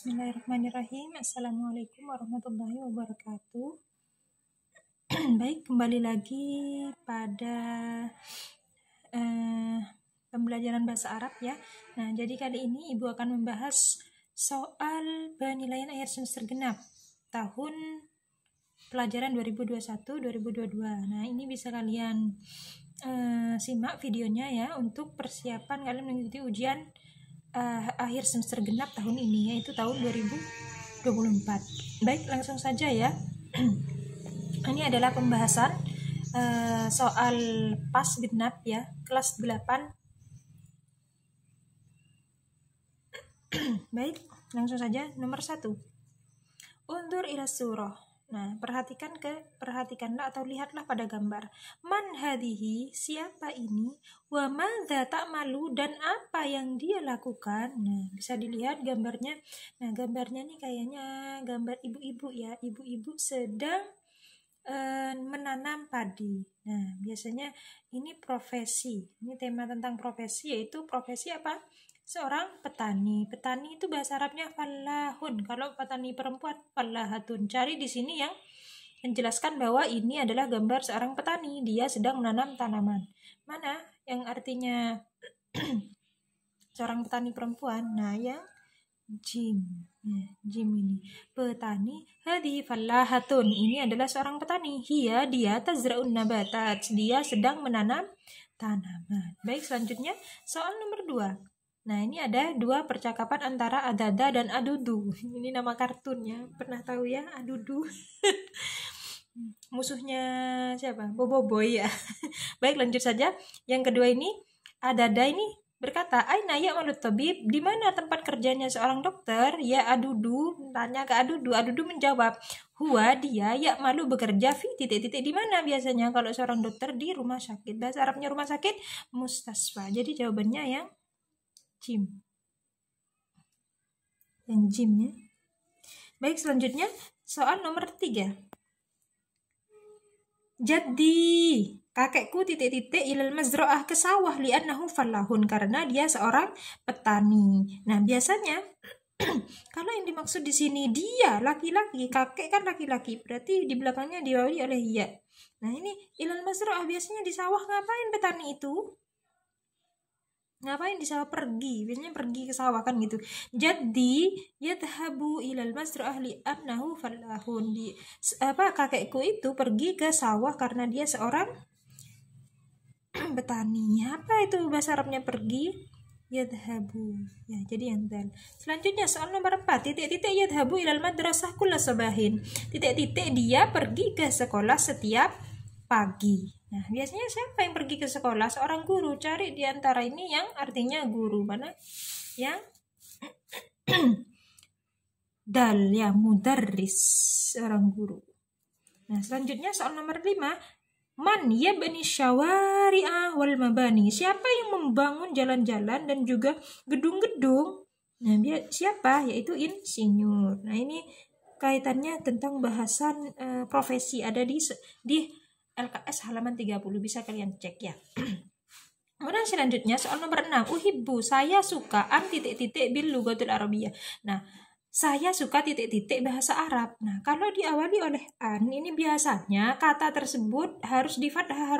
Bismillahirrahmanirrahim. Assalamualaikum warahmatullahi wabarakatuh. Baik, kembali lagi pada pembelajaran bahasa Arab ya. Nah, jadi kali ini Ibu akan membahas soal penilaian akhir semester genap tahun pelajaran 2021-2022. Nah, ini bisa kalian simak videonya ya untuk persiapan kalian mengikuti ujian akhir semester genap tahun ini, yaitu tahun 2024. Baik, langsung saja ya. Ini adalah pembahasan soal pas genap ya, kelas 8. Baik, langsung saja. Nomor 1, undur ila surah. Nah, perhatikanlah atau lihatlah pada gambar. Man hadhihi, siapa ini? Wa madza ta'malu, dan apa yang dia lakukan? Nah, bisa dilihat gambarnya. Nah, gambarnya nih kayaknya gambar ibu-ibu ya. Ibu-ibu sedang menanam padi. Nah, biasanya ini profesi. Ini tema tentang profesi, yaitu profesi apa? Seorang petani. Petani itu bahasa Arabnya fallahun. Kalau petani perempuan fallahatun. Cari di sini yang menjelaskan bahwa ini adalah gambar seorang petani. Dia sedang menanam tanaman. Mana yang artinya seorang petani perempuan? Nah, yang jim. Nah, jim ini petani. Hadi fallahatun. Ini adalah seorang petani. Dia tazra'un nabatat. Dia sedang menanam tanaman. Baik, selanjutnya soal nomor 2. Nah, ini ada dua percakapan antara Adada dan Adudu. Ini nama kartunnya. Pernah tahu ya, Adudu? Musuhnya siapa? Boboiboy ya. Baik, lanjut saja. Yang kedua ini, Adada ini berkata, Aina ya'malut tabib, di mana tempat kerjanya seorang dokter? Ya Adudu, tanya ke Adudu. Adudu menjawab, huwa, dia ya'malu, bekerja fi titik-titik. Di mana biasanya kalau seorang dokter? Di rumah sakit. Bahasa Arabnya rumah sakit mustasfa. Jadi jawabannya yang jim. Yang jimnya. Baik, selanjutnya soal nomor 3. Jadi kakekku titik-titik ilal mazra'ah, ke sawah, li'annahu fallahun, karena dia seorang petani. Nah, biasanya kalau yang dimaksud di sini dia laki-laki, kakek kan laki-laki, berarti di belakangnya diawali oleh ya. Nah, ini ilal mazra'ah, biasanya di sawah ngapain petani itu? Ngapain di sawah? Pergi, biasanya pergi ke sawah kan gitu. Jadi yadhabu ilal mazra'ah li'annahu fallahun. Kakekku itu pergi ke sawah karena dia seorang petani. Apa itu bahasa Arabnya pergi? Yadhabu. Ya, jadi yang dal. Selanjutnya soal nomor 4. Titik-titik yadhabu ilal madrasah kulla sabahin. Titik-titik dia pergi ke sekolah setiap pagi. Nah, biasanya siapa yang pergi ke sekolah? Seorang guru. Cari di antara ini yang artinya guru. Mana? Yang dal, ya, mudarris, seorang guru. Nah, selanjutnya soal nomor 5. Man yabni syawari'a wal mabani. Siapa yang membangun jalan-jalan dan juga gedung-gedung? Nah, siapa? Yaitu insinyur. Nah, ini kaitannya tentang bahasan profesi, ada di LKS halaman 30, bisa kalian cek ya. Kemudian selanjutnya soal nomor 6. Uhibbu, saya suka an titik-titik bil lughatul arabiyyah. Nah, saya suka titik-titik bahasa Arab. Nah, kalau diawali oleh an, ini biasanya kata tersebut harus di fathah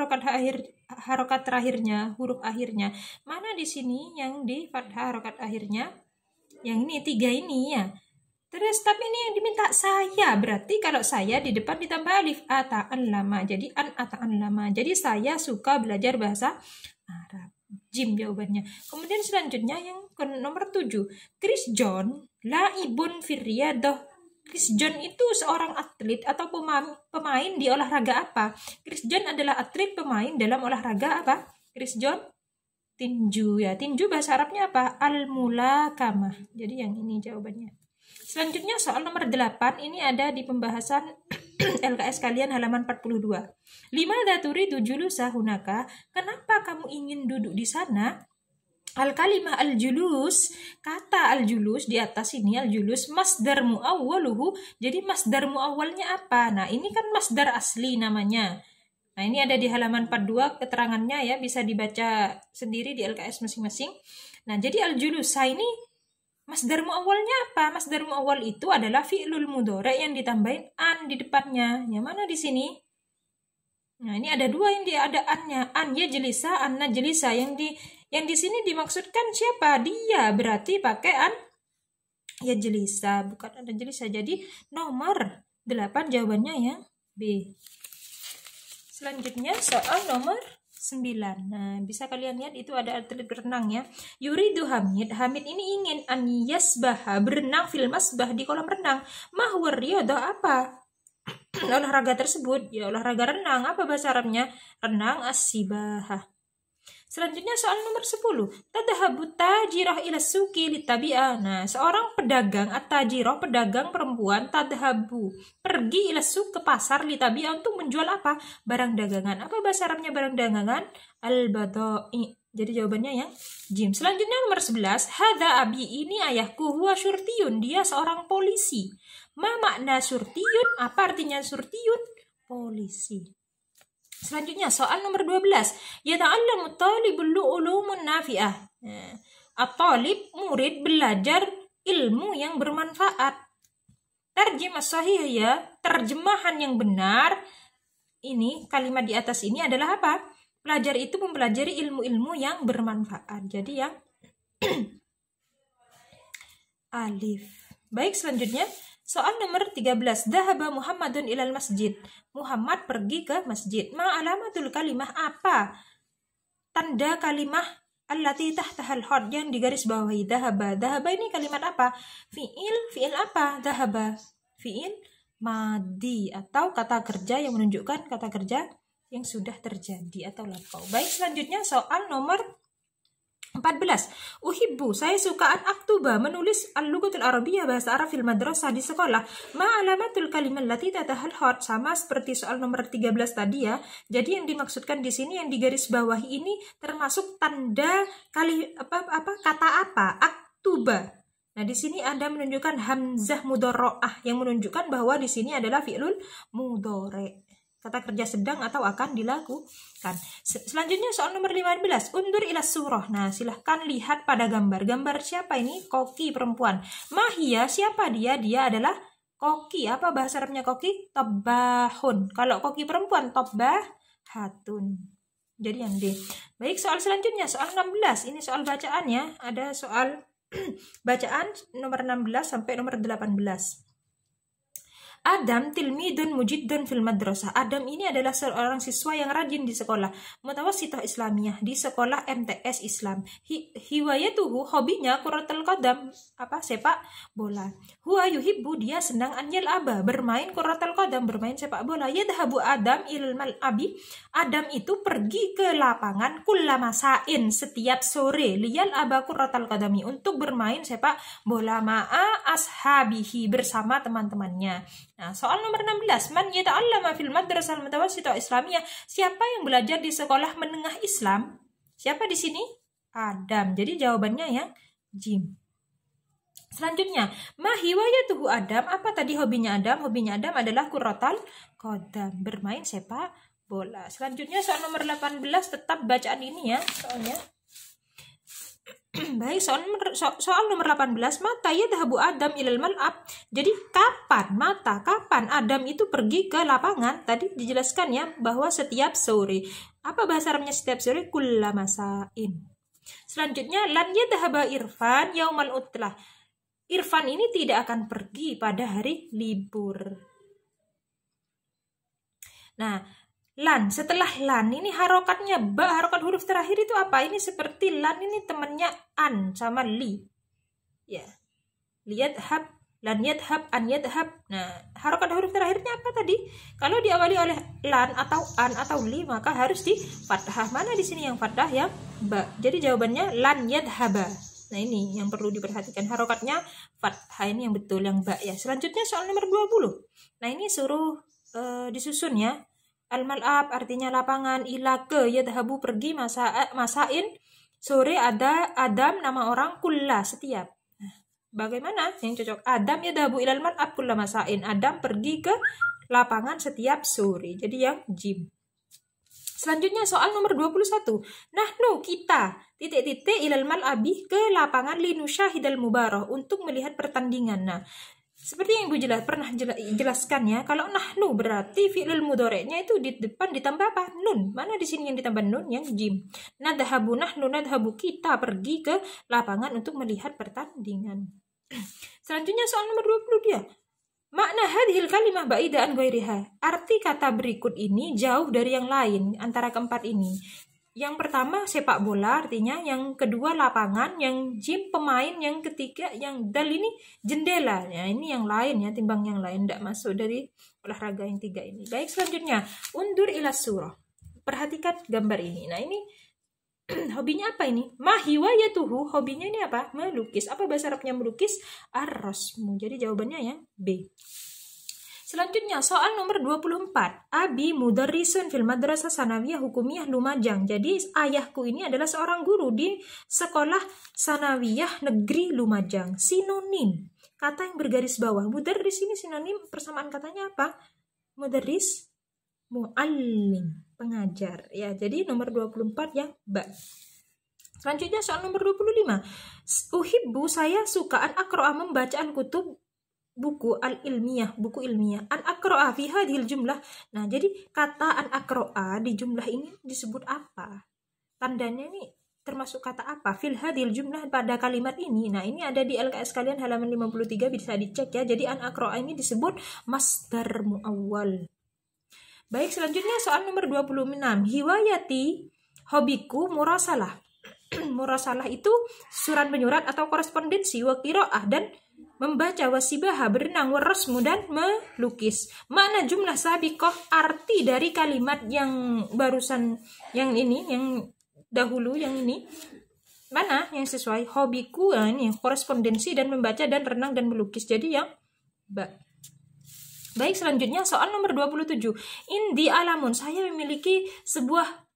harokat terakhirnya, huruf akhirnya. Mana di sini yang di fathah harokat akhirnya? Yang ini 3 ini ya. Terus tapi ini yang diminta saya, berarti kalau saya di depan ditambah alif, ata'an lama. Jadi ata'an lama. Jadi saya suka belajar bahasa Arab. Jim jawabannya. Kemudian selanjutnya yang nomor 7. Chris John laibun firriyadah. Chris John itu seorang atlet atau pemain di olahraga apa? Chris John adalah atlet pemain dalam olahraga apa? Chris John tinju ya. Tinju bahasa Arabnya apa? Al-mulakamah. Jadi yang ini jawabannya. Selanjutnya soal nomor 8, ini ada di pembahasan LKS kalian halaman 42. Limadza turidu julusa hunaka? Kenapa kamu ingin duduk di sana? Al-kalimah al-julus, kata al-julus di atas ini, al-julus masdar muawwaluhu. Jadi masdar muawwalnya apa? Nah, ini kan masdar asli namanya. Nah, ini ada di halaman 42 keterangannya ya, bisa dibaca sendiri di LKS masing-masing. Nah, jadi al-julusa ini Masdar muawwalnya apa? Masdar muawwal itu adalah fi'lul mudhari' yang ditambahin an di depannya. Yang mana di sini? Nah, ini ada dua yang ada an-nya. An yajlisa, an najlisa. Yang di sini dimaksudkan siapa? Dia. Berarti pakai an yajlisa, bukan an najlisa. Jadi nomor 8 jawabannya yang B. Selanjutnya soal nomor 9. Nah, bisa kalian lihat itu ada atlet berenang ya. Yuridu Hamid. Hamid ini ingin an yasbaha, berenang fil masbah, di kolam renang. Mahwa riyadhah, apa olahraga tersebut? Ya, olahraga renang. Apa bahasa Arabnya? Renang as-sibahah. Selanjutnya soal nomor 10. Tadhahabu tajirah ila suki litabi'a. Nah, seorang pedagang at-tajirah, pedagang perempuan, tadhahabu, pergi ila suk, ke pasar, litabi'a, untuk menjual apa? Barang dagangan. Apa bahasa Arabnya barang dagangan? Al-badai. Jadi jawabannya yang jim. Selanjutnya nomor 11. Hadha abi, ini ayahku, huwa syurtiyun, dia seorang polisi. Ma makna syurtiyun? Apa artinya syurtiyun? Polisi. Selanjutnya soal nomor 12. Yata'allamu talibul ulumun nafi'ah. At-talib, murid, belajar ilmu yang bermanfaat. Tarjimah sahih ya, terjemahan yang benar. Ini kalimat di atas ini adalah apa? Pelajar itu mempelajari ilmu-ilmu yang bermanfaat. Jadi yang alif. Baik, selanjutnya soal nomor 13. Dhahaba Muhammadun ilal masjid. Muhammad pergi ke masjid. Ma alamatul kalimah, apa tanda kalimah allati tahtahal khad, yang digaris bawahi? Dhahaba. Dhahaba ini kalimat apa? Fi'il apa? Dhahaba. Fi'il madi atau kata kerja yang menunjukkan kata kerja yang sudah terjadi atau lampau. Baik, selanjutnya soal nomor 14. Uhibbu, saya suka an aktuba, menulis al-lughatul arabiyyah, bahasa Arab, fil madrasah, di sekolah. Ma alamatul kalimah allati tatahal khad, sama seperti soal nomor 13 tadi ya. Jadi yang dimaksudkan di sini yang digaris bawahi ini termasuk tanda kata apa? Aktuba. Nah, di sini ada menunjukkan hamzah mudhari'ah yang menunjukkan bahwa di sini adalah fi'lul mudhari'. Kata kerja sedang atau akan dilakukan. Selanjutnya soal nomor 15. Undur ila surah. Nah, silahkan lihat pada gambar. Gambar siapa ini? Koki, perempuan. Mahia, siapa dia? Dia adalah koki. Apa bahasa Arabnya koki? Tabbahun. Kalau koki perempuan, tabbahatun. Jadi yang D. Baik, soal selanjutnya. Soal 16. Ini soal bacaan ya. Ada soal bacaan nomor 16 sampai nomor 18. Adam tilmidun mujiddun fil madrasah. Adam ini adalah seorang siswa yang rajin di sekolah Mutawassithah Islamiyah, di sekolah MTS Islam. Hiwayatuhu, hobinya kuratul qadam, apa? Sepak bola. Huwa yuhibbu, dia senang an yal'aba, bermain kuratul qadam, bermain sepak bola. Yadhabu Adam ilal mal'abi, Adam itu pergi ke lapangan kullamasain, setiap sore, liyal aba kuratul qadami, untuk bermain sepak bola, ma'a ashabihi, bersama teman-temannya. Nah, soal nomor 16. Man yata'allama fil madrasah al-mutawassithah Islamiyah. Siapa yang belajar di sekolah menengah Islam? Siapa di sini? Adam. Jadi jawabannya yang jim. Selanjutnya, ma hiwayatuhu Adam. Apa tadi hobinya Adam? Hobinya Adam adalah kuratul qadam, bermain sepak bola. Selanjutnya soal nomor 18, tetap bacaan ini ya soalnya. Baik, soal nomor 18. Mata yadhabu Adam ilal mal'ab. Jadi kapan Adam itu pergi ke lapangan? Tadi dijelaskan ya bahwa setiap sore. Apa bahasa Arabnya setiap sore? Kullamasain. Selanjutnya, lan yadhaba Irfan yaumal utlah. Irfan ini tidak akan pergi pada hari libur. Nah, lan, setelah lan ini harokatnya ba, harokat huruf terakhir itu apa? Ini seperti lan ini temannya an sama li. Ya. Liyadhab, lan yadhab, an yadhab. Nah, harokat huruf terakhirnya apa tadi? Kalau diawali oleh lan atau an atau li, maka harus di fathah. Mana di sini yang fathah? Yang ba. Jadi jawabannya lan yadhaba. Nah, ini yang perlu diperhatikan. Harokatnya fathah, ini yang betul, yang ba ya. Selanjutnya soal nomor 20. Nah, ini suruh disusun ya. Al-mal'ab artinya lapangan, ila ke, yadhabu pergi, masain sore, ada Adam nama orang, kulla setiap. Nah, bagaimana yang cocok? Adam yadhabu ilal mal'ab kulla masain. Adam pergi ke lapangan setiap sore. Jadi yang jim. Selanjutnya soal nomor 21. Nahnu kita titik-titik ilal mal'abi ke lapangan linusyahidal mubarah untuk melihat pertandingan. Nah, seperti yang Ibu pernah jelaskan ya, kalau nahnu berarti fi'il mudhari'nya itu di depan ditambah apa? Nun. Mana di sini yang ditambah nun? Yang jim. Nadhabu nahnu nadhabu kita pergi ke lapangan untuk melihat pertandingan. Selanjutnya soal nomor 20 dia. Makna hadhil kalimah ba'ida an ghairiha. Arti kata berikut ini jauh dari yang lain antara keempat ini. Yang pertama sepak bola artinya, yang kedua lapangan, yang jim pemain, yang ketiga yang dal ini jendela. Ya, ini yang lain ya, timbang yang lain, tidak masuk dari olahraga yang tiga ini. Baik, selanjutnya undur ila surah. Perhatikan gambar ini. Nah, ini hobinya apa ini? Mahiwayatuhu, hobinya ini apa? Melukis. Apa bahasa Arabnya melukis? Ar-rasmu. Jadi jawabannya ya B. Selanjutnya soal nomor 24. Abi mudarrisun fil madrasah sanawiyah hukumiyah Lumajang. Jadi ayahku ini adalah seorang guru di sekolah sanawiyah negeri Lumajang. Sinonim kata yang bergaris bawah. Mudarris ini sinonim, persamaan katanya apa? Mudarris, muallim, pengajar. Ya, jadi nomor 24 yang B. Selanjutnya soal nomor 25. Uhibbu, saya suka an aqra'a, membaca al-kutub, buku al-ilmiyah, buku ilmiah. An aqra'a fi hadhil jumlah. Nah, jadi kata an aqra'a di jumlah ini disebut apa? Tandanya ini termasuk kata apa? Fil hadhil jumlah, pada kalimat ini. Nah, ini ada di LKS kalian halaman 53, bisa dicek ya. Jadi an aqra'a ini disebut masdar muawwal. Baik, selanjutnya soal nomor 26. Hiwayati, hobiku murasalah. Murasalah itu surat menyurat atau korespondensi, wa qiraah dan membaca, wasibaha berenang, warasmu dan melukis. Makna jumlah sabiqah, arti dari kalimat yang barusan, yang ini, yang dahulu, yang ini mana yang sesuai? Hobiku ya, ini korespondensi dan membaca dan renang dan melukis. Jadi yang baik, selanjutnya soal nomor 27. Indi alamun, saya memiliki sebuah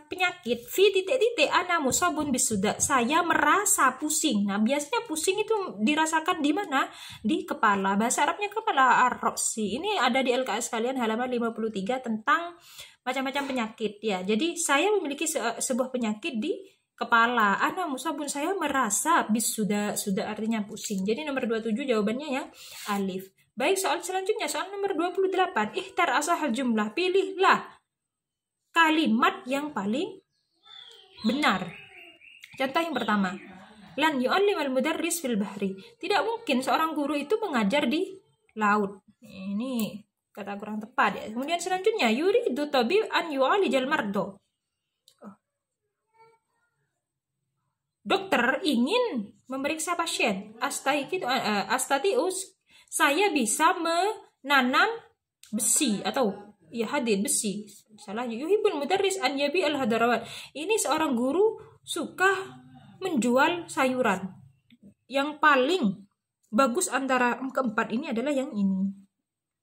penyakit. Fi titik-titik ana musabun bisuda, saya merasa pusing. Nah, biasanya pusing itu dirasakan di mana? Di kepala. Bahasa Arabnya kepala, ar-ra'si. Ini ada di LKS kalian halaman 53 tentang macam-macam penyakit ya. Jadi saya memiliki sebuah penyakit di kepala. Ana musabun, saya merasa bisuda, sudah artinya pusing. Jadi nomor 27 jawabannya ya alif. Baik, soal selanjutnya soal nomor 28. Ihtar asahal jumlah, pilihlah kalimat yang paling benar. Contoh yang pertama, lan yu'allimal mudarris fil bahri. Tidak mungkin seorang guru itu mengajar di laut. Ini kata kurang tepat ya. Kemudian selanjutnya, yuridu tabib an yu'alijal mardo. Dokter ingin memeriksa pasien. Astatius, saya bisa menanam besi atau ya hadid besi. Salah, yuhibul mudarris an yabi al hadarawat. Ini seorang guru suka menjual sayuran. Yang paling bagus antara keempat ini adalah yang ini.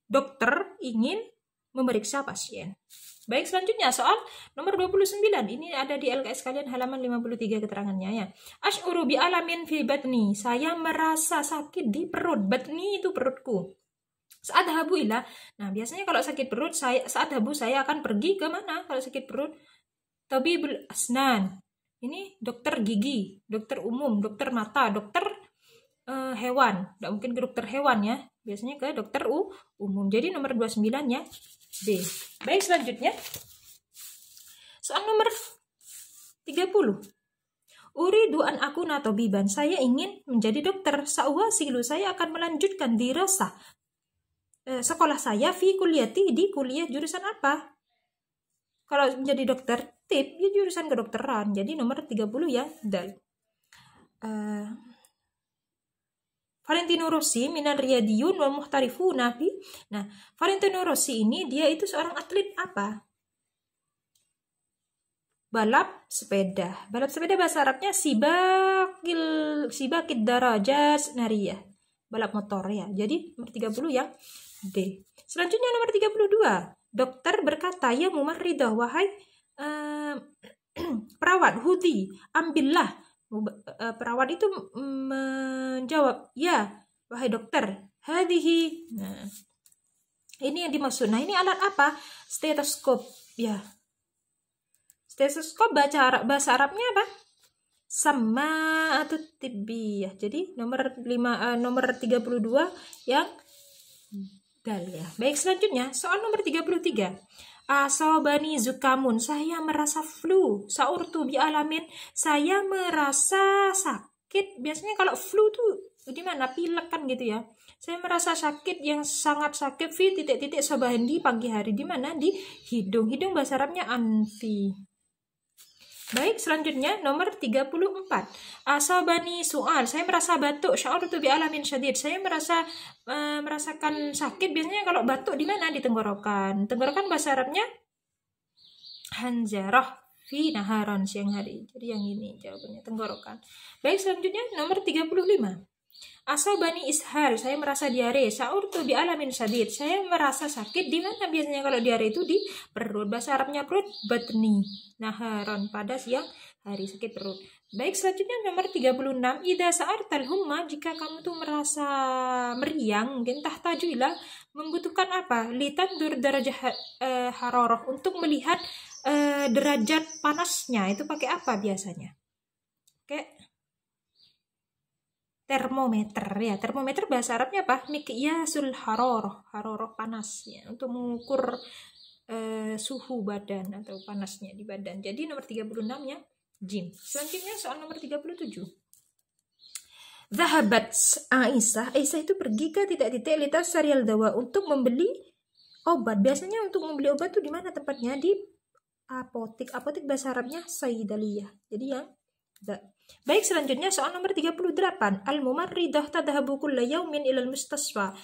Dokter ingin memeriksa pasien. Baik, selanjutnya soal nomor 29. Ini ada di LKS kalian halaman 53 keterangannya ya. Ash'uru bi alamin fi batni. Saya merasa sakit di perut. Batni itu perutku. Saat habu ilah. Nah, biasanya kalau sakit perut, saat habu saya akan pergi ke mana kalau sakit perut? Tabibul asnan. Ini dokter gigi, dokter umum, dokter mata, dokter hewan. Tidak mungkin ke dokter hewan ya. Biasanya ke dokter umum. Jadi nomor 29 ya B. Baik, selanjutnya soal nomor 30. Uridu an akuna tabiban. Saya ingin menjadi dokter. Sa'uwasilu, saya akan melanjutkan dirasah sekolah saya fi kuliati, di kuliah jurusan apa? Kalau menjadi dokter tip ya jurusan kedokteran. Jadi nomor 30 ya dal. Valentino Rossi minan riyadiyun wal muhtarifuna fi. Nah, Valentino Rossi ini dia itu seorang atlet apa? Balap sepeda. Balap sepeda bahasa Arabnya sibakid darajat nariyah. Balap motor ya. Jadi nomor 30 yang D. Selanjutnya nomor 32. Dokter berkata, ya mumarridah, wahai perawat, hudi, ambillah. Perawat itu menjawab, ya wahai dokter, hadihi. Nah, ini yang dimaksud. Nah, ini alat apa? Stetoskop ya. Stetoskop bahasa Arabnya apa? Sama atau tibbiyah. Jadi nomor 32 yang dal ya. Baik, selanjutnya soal nomor 33. Asobani zukamun, saya merasa flu. Saurtu bi alamin, saya merasa sakit. Biasanya kalau flu tuh di mana? Pilek kan gitu ya. Saya merasa sakit yang sangat sakit fi titik-titik sabahan di pagi hari. Di mana? Di hidung. Hidung bahasa Arabnya anfi. Baik, selanjutnya nomor 34. Asabani su'al, saya merasa batuk. Sya'urtu bi alamin syadid, saya merasakan sakit. Biasanya kalau batuk di mana? Di tenggorokan. Tenggorokan bahasa Arabnya hanjarah fi naharon, siang hari. Jadi yang ini jawabannya, tenggorokan. Baik, selanjutnya nomor 35. Asabani ishal, saya merasa diare. Sya'urtu bi alamin syadid, saya merasa sakit. Di mana biasanya kalau diare itu? Di perut. Bahasa Arabnya perut batni naharon, pada siang hari, sakit perut. Baik, selanjutnya nomor 36. Idza sa'artal humma, jika kamu tuh merasa meriang, mungkin tahtajuilah, membutuhkan apa? Litandur darajah hararah, untuk melihat derajat panasnya. Itu pakai apa biasanya? Oke. Termometer ya. Termometer bahasa Arabnya apa? Miqyasul hararah, hararah panas ya, untuk mengukur suhu badan atau panasnya di badan. Jadi nomor 36 ya jim. Selanjutnya soal nomor 37. Zahabat Aisyah itu pergi ke titik-titik litas syarial dawa, untuk membeli obat. Biasanya untuk membeli obat tuh di mana tempatnya? Di apotik. Apotik bahasa Arabnya saidaliyah. Jadi yang baik, selanjutnya soal nomor 38. Al-mumarridah tadhabu kulla yaumin ilal mustasfa.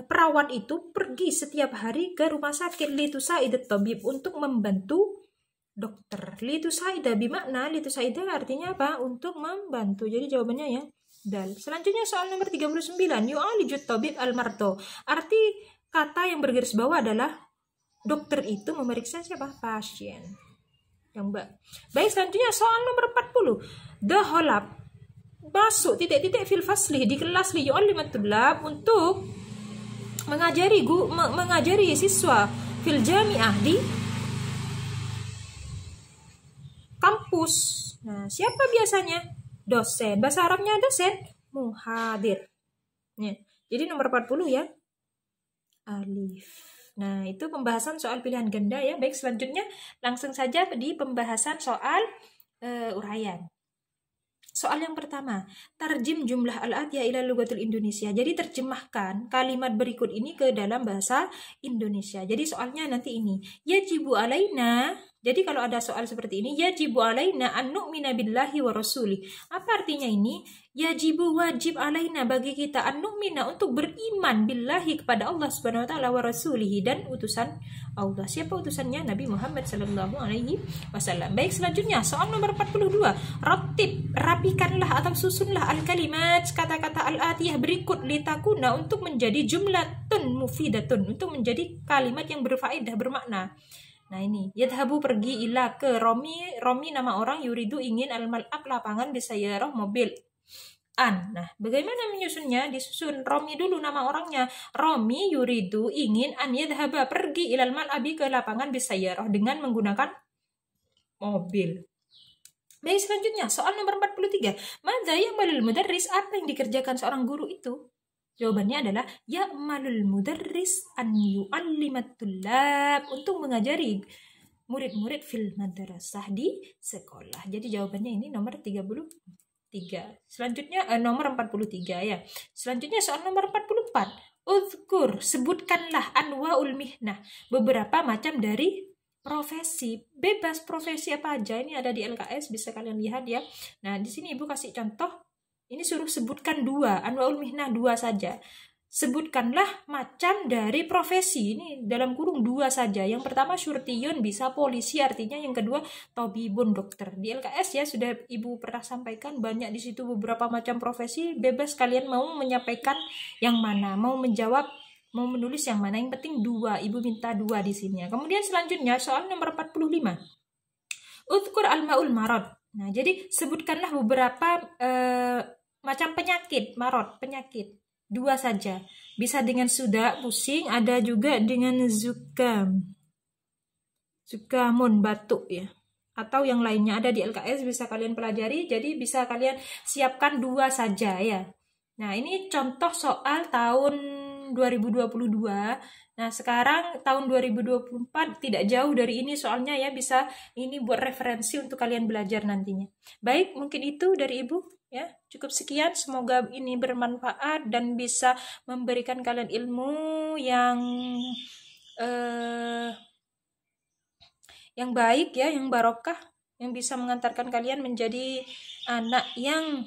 Perawat itu pergi setiap hari ke rumah sakit litusaidat tabib, untuk membantu dokter. Litusaidah bimakna, litusaidah artinya apa? Untuk membantu. Jadi jawabannya ya dal. Selanjutnya soal nomor 39. Yu'alijut tabib al-mardo. Arti kata yang bergaris bawah adalah dokter itu memeriksa siapa? Pasien. Yang baik, selanjutnya soal nomor 40. Daholab, masuk titik-titik fil fasli, di kelas li yu'allimat tulab, untuk mengajari siswa fil jami'ah, di kampus. Nah, siapa biasanya? Dosen. Bahasa Arabnya dosen muhadir. Ya. Jadi nomor 40 ya alif. Nah, itu pembahasan soal pilihan ganda ya. Baik, selanjutnya langsung saja di pembahasan soal uraian. Soal yang pertama, tarjim jumlah al-atiyah ila lughatil Indonesia. Jadi terjemahkan kalimat berikut ini ke dalam bahasa Indonesia. Jadi soalnya nanti ini, yajibu alaina. Jadi kalau ada soal seperti ini, yajibu alaina an nu'mina billahi wa rasuli. Apa artinya ini? Yajibu, wajib alaina, bagi kita, an nu'mina, untuk beriman billahi, kepada Allah Subhanahu wa taala, wa rasulihi, dan utusan Allah. Siapa utusannya? Nabi Muhammad sallallahu alaihi wasallam. Baik, selanjutnya soal nomor 42. Ratib, rapikanlah atau susunlah al-kalimat, kata-kata al-atiyah berikut, litakuna, untuk menjadi jumlatun mufidatun, untuk menjadi kalimat yang berfaedah, bermakna. Nah ini, yadhabu, pergi, ila, ke, Romi nama orang, yuridu, ingin, al-mal'ab, lapangan, bisayaroh, mobil, an. Nah, bagaimana menyusunnya? Disusun Romi dulu nama orangnya. Romi yuridu, ingin, an yadhaba, pergi, ilal mal'abi, ke lapangan, bisayaroh, dengan menggunakan mobil. Baik, selanjutnya soal nomor 43. Madza ya'malul mudarris, apa yang dikerjakan seorang guru itu? Jawabannya adalah ya'malul mudarris an yu'allimat tullab, untuk mengajari murid-murid fil madrasah, di sekolah. Jadi jawabannya ini nomor 33. Selanjutnya nomor 43 ya. Selanjutnya soal nomor 44. Uzkur, sebutkanlah anwaul mihnah, beberapa macam dari profesi. Bebas profesi apa aja, ini ada di LKS, bisa kalian lihat ya. Nah, di sini Ibu kasih contoh. Ini suruh sebutkan 2, anwaul mihnah 2 saja. Sebutkanlah macam dari profesi, ini dalam kurung 2 saja. Yang pertama syurtiyun, bisa polisi artinya. Yang kedua tabibun, dokter. Di LKS ya sudah Ibu pernah sampaikan, banyak di situ beberapa macam profesi. Bebas kalian mau menyampaikan yang mana, mau menjawab, mau menulis yang mana. Yang penting 2, Ibu minta 2 di sini. Kemudian selanjutnya soal nomor 45. Uzkur al-ma'ul marad. Nah, jadi sebutkanlah beberapa macam penyakit, marad, penyakit. 2 saja. Bisa dengan sudah, pusing, ada juga dengan zukam. Sukamun batuk ya, atau yang lainnya ada di LKS bisa kalian pelajari. Jadi bisa kalian siapkan 2 saja ya. Nah, ini contoh soal tahun 2022. Nah, sekarang tahun 2024 tidak jauh dari ini soalnya ya, bisa ini buat referensi untuk kalian belajar nantinya. Baik, mungkin itu dari Ibu ya. Cukup sekian, semoga ini bermanfaat dan bisa memberikan kalian ilmu yang baik ya, yang barokah, yang bisa mengantarkan kalian menjadi anak yang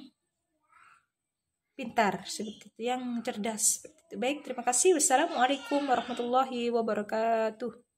pintar seperti itu, yang cerdas seperti itu. Baik, terima kasih. Wassalamualaikum warahmatullahi wabarakatuh.